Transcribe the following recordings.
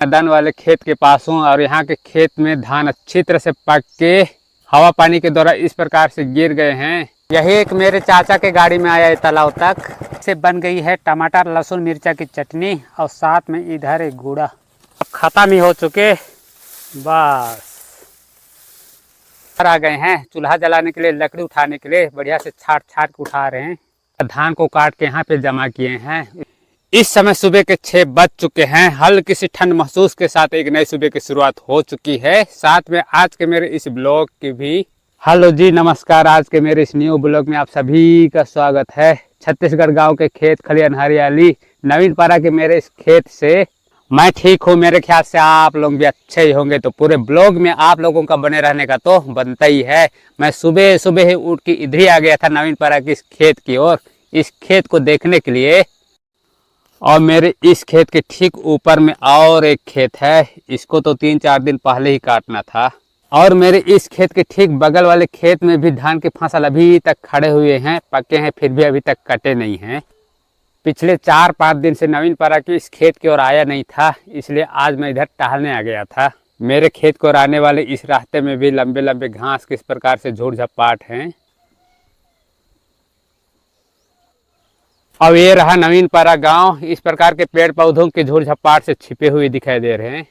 मैदान वाले खेत के पास हूँ और यहाँ के खेत में धान अच्छी तरह से पक के हवा पानी के द्वारा इस प्रकार से गिर गए हैं। यही एक मेरे चाचा के गाड़ी में आया है तालाब तक। से बन गई है टमाटर लहसुन मिर्चा की चटनी और साथ में इधर एक गुड़ा। अब ख़त्म ही हो चुके, बस आ गए हैं चूल्हा जलाने के लिए, लकड़ी उठाने के लिए बढ़िया से छाट छाट के उठा रहे हैं। धान को काट के यहाँ पे जमा किए हैं। इस समय सुबह के 6 बज चुके हैं। हल्की सी ठंड महसूस के साथ एक नई सुबह की शुरुआत हो चुकी है। साथ में आज के मेरे इस ब्लॉग की भी हेलो जी नमस्कार। आज के मेरे इस न्यू ब्लॉग में आप सभी का स्वागत है। छत्तीसगढ़ गांव के खेत खलियान हरियाली नवीनपारा के मेरे इस खेत से मैं ठीक हूँ। मेरे ख्याल से आप लोग भी अच्छे ही होंगे, तो पूरे ब्लॉग में आप लोगों का बने रहने का तो बनता ही है। मैं सुबह सुबह ही उठ के इधर ही आ गया था नवीनपारा की इस खेत की ओर, इस खेत को देखने के लिए। और मेरे इस खेत के ठीक ऊपर में और एक खेत है, इसको तो 3-4 दिन पहले ही काटना था। और मेरे इस खेत के ठीक बगल वाले खेत में भी धान की फसल अभी तक खड़े हुए हैं, पके हैं, फिर भी अभी तक कटे नहीं हैं। पिछले 4-5 दिन से नवीनपारा की इस खेत की ओर आया नहीं था, इसलिए आज मैं इधर टहलने आ गया था। मेरे खेत को आने वाले इस रास्ते में भी लंबे लंबे घास किस प्रकार से झूड़ झपाट हैं। अब ये रहा नवीनपारा गांव। इस प्रकार के पेड़ पौधों के झूड़ झपाट से छिपे हुए दिखाई दे रहे हैं।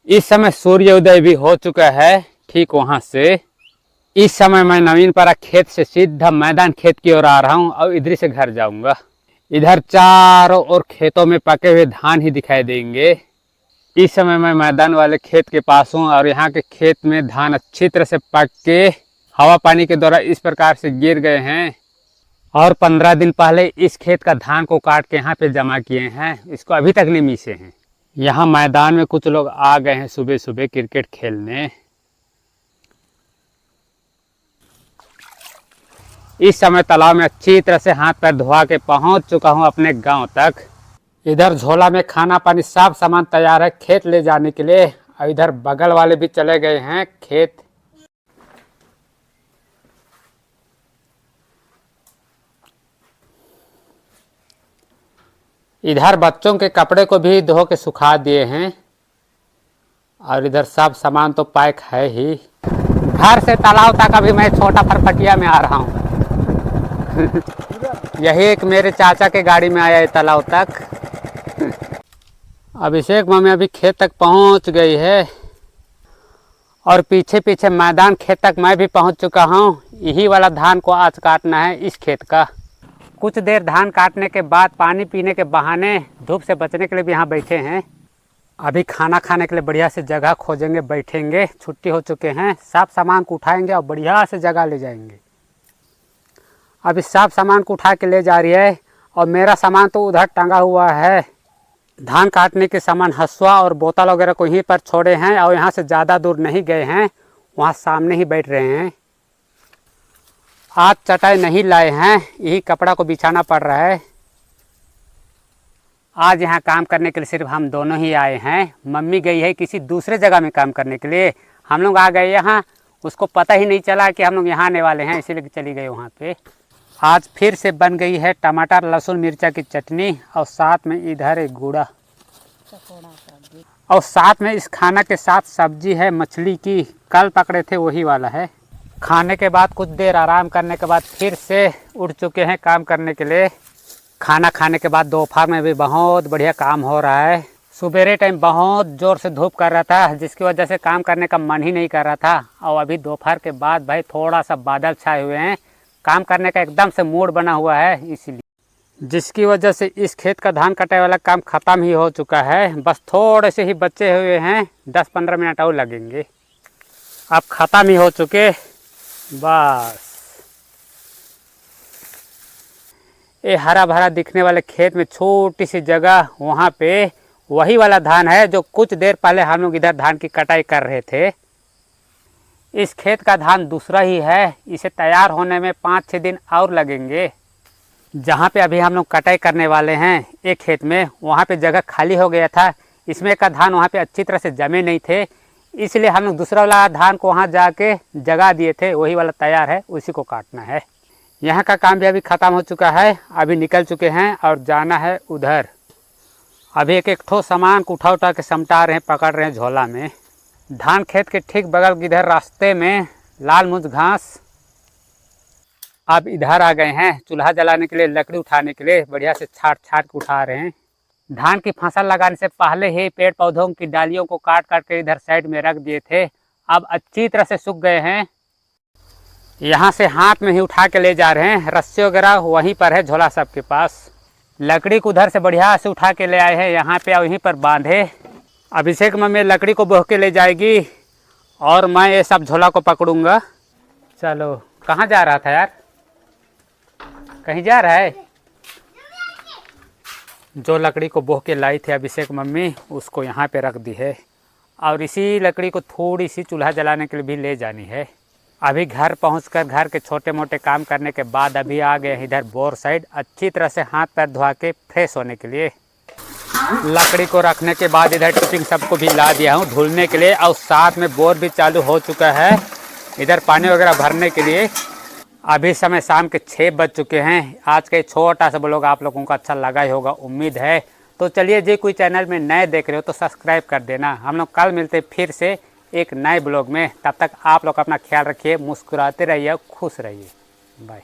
इस समय सूर्योदय भी हो चुका है ठीक वहां से। इस समय मैं नवीनपारा खेत से सीधा मैदान खेत की ओर आ रहा हूं और इधर से घर जाऊंगा। इधर चारों ओर खेतों में पके हुए धान ही दिखाई देंगे। इस समय मैं मैदान वाले खेत के पास हूं और यहाँ के खेत में धान अच्छी तरह से पक के हवा पानी के द्वारा इस प्रकार से गिर गए हैं। और 15 दिन पहले इस खेत का धान को काट के यहाँ पे जमा किए हैं, इसको अभी तक नहीं मीसे हैं। यहाँ मैदान में कुछ लोग आ गए हैं सुबह सुबह क्रिकेट खेलने। इस समय तालाब में अच्छी तरह से हाथ पैर धोआ के पहुंच चुका हूं अपने गांव तक। इधर झोला में खाना पानी सब सामान तैयार है खेत ले जाने के लिए। और इधर बगल वाले भी चले गए हैं खेत। इधर बच्चों के कपड़े को भी धो के सुखा दिए हैं। और इधर सब सामान तो पैक है ही। घर से तालाब तक अभी मैं छोटा फरफटिया में आ रहा हूँ। यही एक मेरे चाचा के गाड़ी में आया है तालाब तक। अभिषेक मम्मी अभी खेत तक पहुँच गई है और पीछे पीछे मैदान खेत तक मैं भी पहुँच चुका हूँ। यही वाला धान को आज काटना है इस खेत का। कुछ देर धान काटने के बाद पानी पीने के बहाने धूप से बचने के लिए भी यहाँ बैठे हैं। अभी खाना खाने के लिए बढ़िया से जगह खोजेंगे, बैठेंगे। छुट्टी हो चुके हैं। सब सामान को उठाएंगे और बढ़िया से जगह ले जाएंगे। अभी सब सामान को उठा के ले जा रही है और मेरा सामान तो उधर टंगा हुआ है। धान काटने के सामान हसुआ और बोतल वगैरह को यहीं पर छोड़े हैं और यहाँ से ज़्यादा दूर नहीं गए हैं, वहाँ सामने ही बैठ रहे हैं। आज चटाई नहीं लाए हैं, यही कपड़ा को बिछाना पड़ रहा है। आज यहाँ काम करने के लिए सिर्फ हम दोनों ही आए हैं। मम्मी गई है किसी दूसरे जगह में काम करने के लिए। हम लोग आ गए यहाँ, उसको पता ही नहीं चला कि हम लोग यहाँ आने वाले हैं, इसीलिए चली गई वहाँ पे। आज फिर से बन गई है टमाटर लहसुन मिर्चा की चटनी और साथ में इधर एक गुड़ा और साथ में इस खाना के साथ सब्जी है मछली की, कल पकड़े थे वही वाला है। खाने के बाद कुछ देर आराम करने के बाद फिर से उठ चुके हैं काम करने के लिए। खाना खाने के बाद दोपहर में भी बहुत बढ़िया काम हो रहा है। सुबेरे टाइम बहुत ज़ोर से धूप कर रहा था, जिसकी वजह से काम करने का मन ही नहीं कर रहा था। और अभी दोपहर के बाद भाई थोड़ा सा बादल छाए हुए हैं, काम करने का एकदम से मूड बना हुआ है, इसलिए जिसकी वजह से इस खेत का धान कटाई वाला काम ख़त्म ही हो चुका है। बस थोड़े से ही बचे हुए हैं, 10-15 मिनट और लगेंगे। अब ख़त्म ही हो चुके बस। ये हरा भरा दिखने वाले खेत में छोटी सी जगह, वहाँ पे वही वाला धान है जो कुछ देर पहले हम लोग इधर धान की कटाई कर रहे थे। इस खेत का धान दूसरा ही है, इसे तैयार होने में 5-6 दिन और लगेंगे। जहाँ पे अभी हम लोग कटाई करने वाले हैं एक खेत में, वहाँ पे जगह खाली हो गया था। इसमें का धान वहाँ पे अच्छी तरह से जमे नहीं थे, इसलिए हम लोग दूसरा वाला धान को वहाँ जाके जगा दिए थे। वही वाला तैयार है, उसी को काटना है। यहाँ का काम भी अभी ख़त्म हो चुका है, अभी निकल चुके हैं और जाना है उधर। अभी एक एक ठो सामान को उठा उठा के समटा रहे हैं, पकड़ रहे हैं झोला में। धान खेत के ठीक बगल के इधर रास्ते में लाल मुझ घास। अब इधर आ गए हैं चूल्हा जलाने के लिए, लकड़ी उठाने के लिए बढ़िया से छाट छाट के उठा रहे हैं। धान की फसल लगाने से पहले ही पेड़ पौधों की डालियों को काट काट के इधर साइड में रख दिए थे। अब अच्छी तरह से सूख गए हैं। यहाँ से हाथ में ही उठा के ले जा रहे हैं। रस्सी वगैरह वहीं पर है, झोला सबके पास। लकड़ी को उधर से बढ़िया से उठा के ले आए हैं, यहाँ पे वहीं पर बांधे। अभिषेक मम्मी लकड़ी को बोह के ले जाएगी और मैं ये सब झोला को पकड़ूंगा। चलो, कहाँ जा रहा था यार? कहीं जा रहा है? जो लकड़ी को बोह के लाई थी अभिषेक मम्मी, उसको यहाँ पे रख दी है और इसी लकड़ी को थोड़ी सी चूल्हा जलाने के लिए भी ले जानी है। अभी घर पहुंचकर घर के छोटे मोटे काम करने के बाद अभी आ गए इधर बोर साइड, अच्छी तरह से हाथ पैर धुआ के फ्रेश होने के लिए। लकड़ी को रखने के बाद इधर टिपिंग सबको भी ला दिया हूँ धुलने के लिए और साथ में बोर भी चालू हो चुका है इधर पानी वगैरह भरने के लिए। अभी समय शाम के 6 बज चुके हैं। आज का छोटा सा ब्लॉग आप लोगों को अच्छा लगा ही होगा, उम्मीद है। तो चलिए, जो कोई चैनल में नए देख रहे हो तो सब्सक्राइब कर देना। हम लोग कल मिलते फिर से एक नए ब्लॉग में। तब तक आप लोग अपना ख्याल रखिए, मुस्कुराते रहिए, खुश रहिए। बाय।